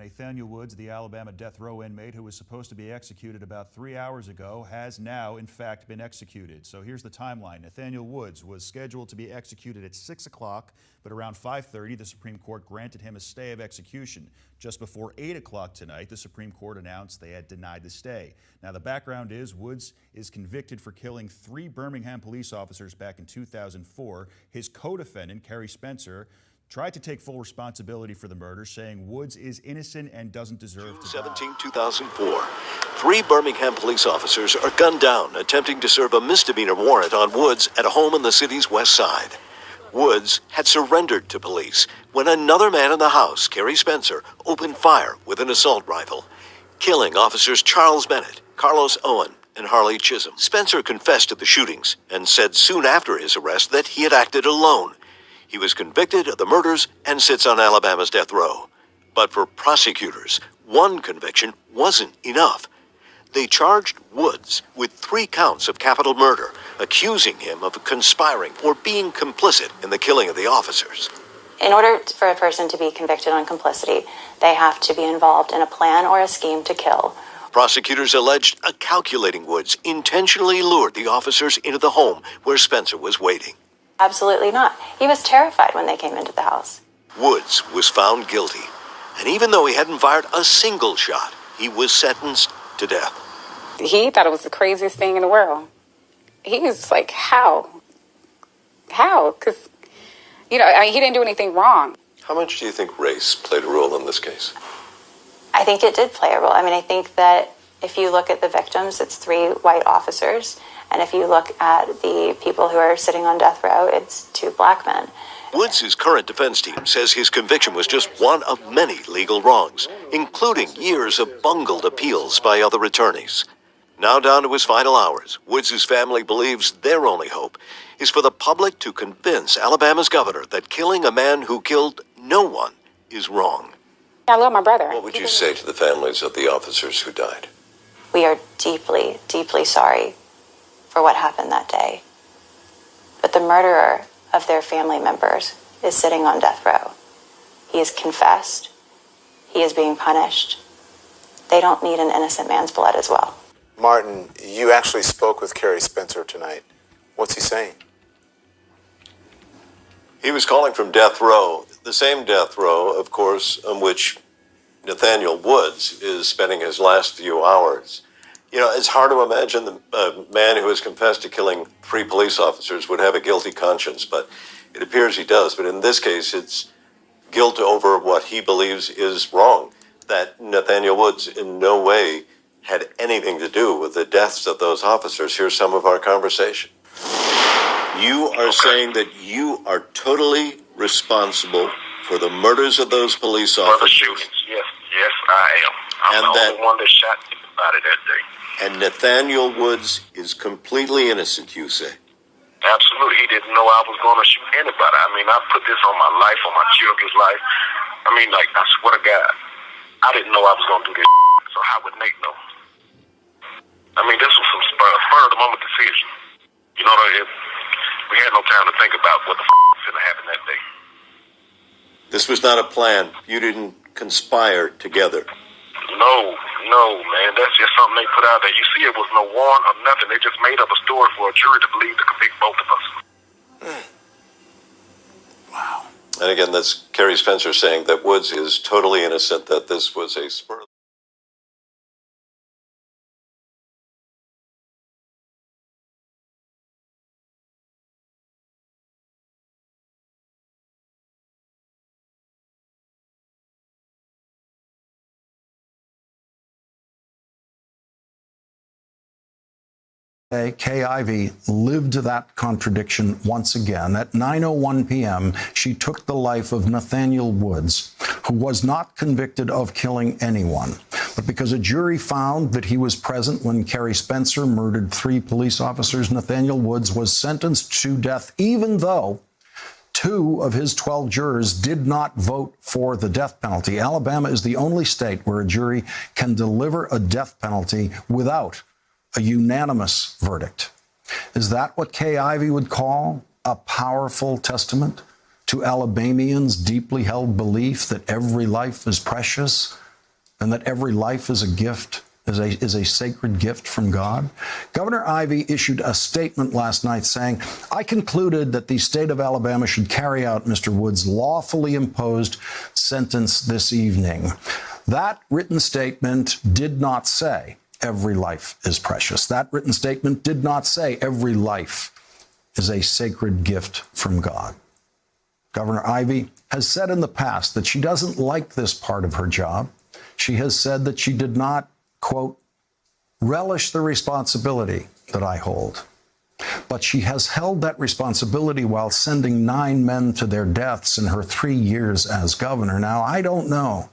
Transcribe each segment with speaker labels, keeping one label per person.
Speaker 1: Nathaniel Woods, the Alabama death row inmate who was supposed to be executed about 3 hours ago, has now, in fact, been executed. So here's the timeline. Nathaniel Woods was scheduled to be executed at 6 o'clock, but around 5:30, the Supreme Court granted him a stay of execution. Just before 8 o'clock tonight, the Supreme Court announced they had denied the stay. Now, the background is Woods is convicted for killing 3 Birmingham police officers back in 2004. His co-defendant, Kerry, tried to take full responsibility for the murder, saying Woods is innocent and doesn't deserve to die.
Speaker 2: 17, 2004. 3 Birmingham police officers are gunned down attempting to serve a misdemeanor warrant on Woods at a home in the city's west side. Woods had surrendered to police when another man in the house, Kerry Spencer, opened fire with an assault rifle, killing officers Charles Bennett, Carlos Owen, and Harley Chisholm. Spencer confessed to the shootings and said soon after his arrest that he had acted alone. He was convicted of the murders and sits on Alabama's death row. But for prosecutors, one conviction wasn't enough. They charged Woods with 3 counts of capital murder, accusing him of conspiring or being complicit in the killing of the officers.
Speaker 3: In order for a person to be convicted on complicity, they have to be involved in a plan or a scheme to kill.
Speaker 2: Prosecutors alleged a calculating Woods intentionally lured the officers into the home where Spencer was waiting.
Speaker 3: Absolutely not. He was terrified when they came into the house.
Speaker 2: Woods was found guilty, and even though he hadn't fired a single shot, he was sentenced to death.
Speaker 4: He thought it was the craziest thing in the world. He was like, how? How? Because, he didn't do anything wrong.
Speaker 2: How much do you think race played a role in this case?
Speaker 3: I think it did play a role. I think that if you look at the victims, it's 3 white officers. And if you look at the people who are sitting on death row, it's 2 black men.
Speaker 2: Woods' current defense team says his conviction was just one of many legal wrongs, including years of bungled appeals by other attorneys. Now down to his final hours, Woods' family believes their only hope is for the public to convince Alabama's governor that killing a man who killed no one is wrong.
Speaker 4: I love my brother.
Speaker 2: What would you say to the families of the officers who died?
Speaker 3: We are deeply, deeply sorry for what happened that day. But the murderer of their family members is sitting on death row. He has confessed. He is being punished. They don't need an innocent man's blood as well.
Speaker 5: Martin, you actually spoke with Kerry Spencer tonight. What's he saying?
Speaker 2: He was calling from death row, the same death row, of course, on which Nathaniel Woods is spending his last few hours. It's hard to imagine the man who has confessed to killing 3 police officers would have a guilty conscience, but it appears he does. But in this case, it's guilt over what he believes is wrong, that Nathaniel Woods in no way had anything to do with the deaths of those officers. Here's some of our conversation. You are saying that you are totally responsible for the murders of those police officers?
Speaker 6: For the shootings, yes, I am. I'm the only one that shot anybody that day.
Speaker 2: And Nathaniel Woods is completely innocent, you say?
Speaker 6: Absolutely. He didn't know I was going to shoot anybody. I put this on my life, on my children's life. I swear to God, I didn't know I was going to do this. So how would Nate know? This was some spur of the moment decision. We had no time to think about what the was going to happen that day.
Speaker 2: This was not a plan. You didn't conspire together.
Speaker 6: No, man. That's just something they put out there. You see, it was no warrant or nothing. They just made up a story for a jury to believe to convict both of us.
Speaker 5: Wow.
Speaker 2: And again, that's Kerry Spencer saying that Woods is totally innocent, that this was a spur.
Speaker 7: Kay Ivey lived that contradiction once again. At 9:01 p.m., she took the life of Nathaniel Woods, who was not convicted of killing anyone. But because a jury found that he was present when Kerry Spencer murdered 3 police officers, Nathaniel Woods was sentenced to death, even though 2 of his 12 jurors did not vote for the death penalty. Alabama is the only state where a jury can deliver a death penalty without a unanimous verdict. Is that what Kay Ivey would call a powerful testament to Alabamians' deeply held belief that every life is precious and that every life is a gift, is a sacred gift from God? Governor Ivey issued a statement last night saying, "I concluded that the state of Alabama should carry out Mr. Woods' lawfully imposed sentence this evening." That written statement did not say every life is precious. That written statement did not say every life is a sacred gift from God. Governor Ivey has said in the past that she doesn't like this part of her job. She has said that she did not, quote, relish the responsibility that I hold. But she has held that responsibility while sending 9 men to their deaths in her 3 years as governor. Now, I don't know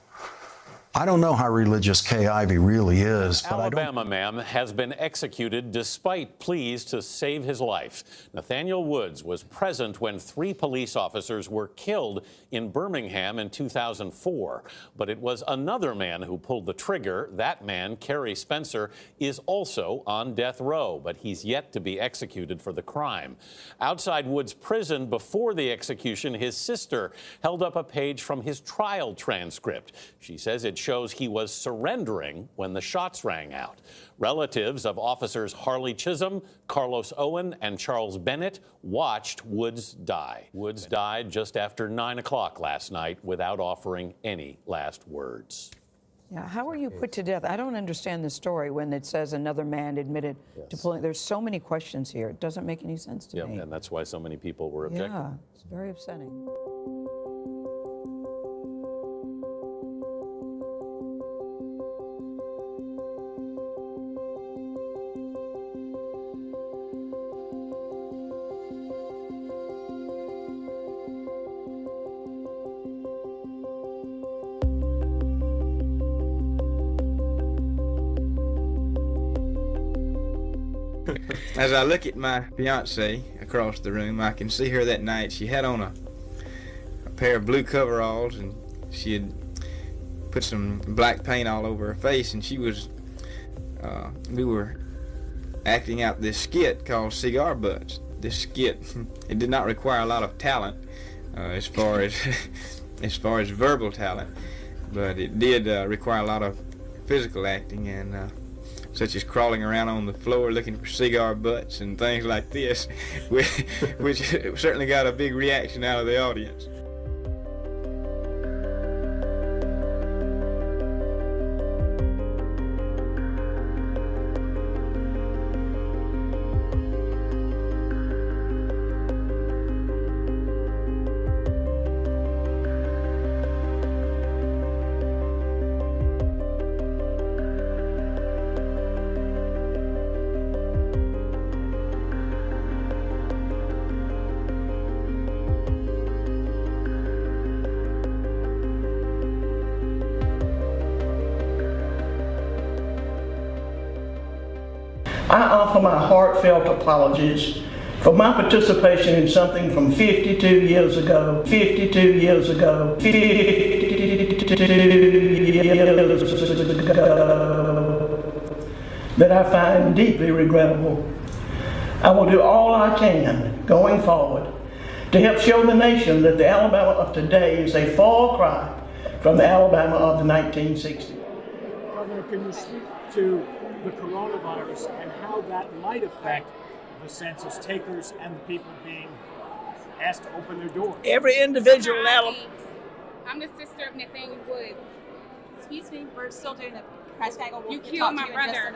Speaker 7: how religious Kay Ivey really is, but
Speaker 8: Alabama man has been executed despite pleas to save his life. Nathaniel Woods was present when 3 police officers were killed in Birmingham in 2004. But it was another man who pulled the trigger. That man, Kerry Spencer, is also on death row, but he's yet to be executed for the crime. Outside Woods' prison before the execution, his sister held up a page from his trial transcript. She says it shows he was surrendering when the shots rang out. Relatives of officers Harley Chisholm, Carlos Owen, and Charles Bennett watched Woods die. Woods died just after 9 o'clock last night without offering any last words.
Speaker 9: Yeah, how are you put to death? I don't understand the story when it says another man admitted to pulling. There's so many questions here. It doesn't make any sense to me.
Speaker 8: And that's why so many people were objecting.
Speaker 9: Yeah, it's very upsetting.
Speaker 10: As I look at my fiance across the room, I can see her that night. She had on a pair of blue coveralls, and she had put some black paint all over her face, and she was, we were acting out this skit called Cigar Butts. This skit, it did not require a lot of talent as far as verbal talent, but it did require a lot of physical acting, and such as crawling around on the floor looking for cigar butts and things like this, which certainly got a big reaction out of the audience.
Speaker 11: I offer my heartfelt apologies for my participation in something from 52 years ago, 52 years ago, 52 years ago, that I find deeply regrettable. I will do all I can going forward to help show the nation that the Alabama of today is a far cry from the Alabama of the 1960s.
Speaker 12: Governor, can you speak to the coronavirus and how that might affect the census takers and the people being asked to open their doors?
Speaker 11: Every individual in Alabama.
Speaker 4: I'm the sister of Nathaniel Woods.
Speaker 3: Excuse me, we're still doing the press tag.
Speaker 4: You killed my brother.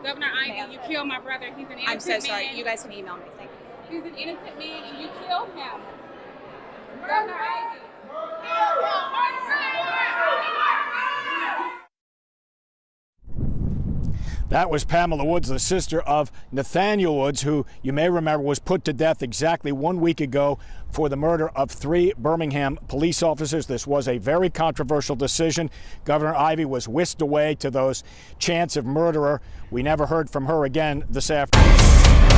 Speaker 4: Governor Ivey, you killed my brother. He's an innocent man.
Speaker 3: I'm so sorry. You guys can email me. Thank you.
Speaker 4: He's an innocent man and you killed him. Governor Ivey.
Speaker 12: That was Pamela Woods, the sister of Nathaniel Woods, who you may remember was put to death exactly 1 week ago for the murder of 3 Birmingham police officers. This was a very controversial decision. Governor Ivey was whisked away to those chants of murderer. We never heard from her again this afternoon.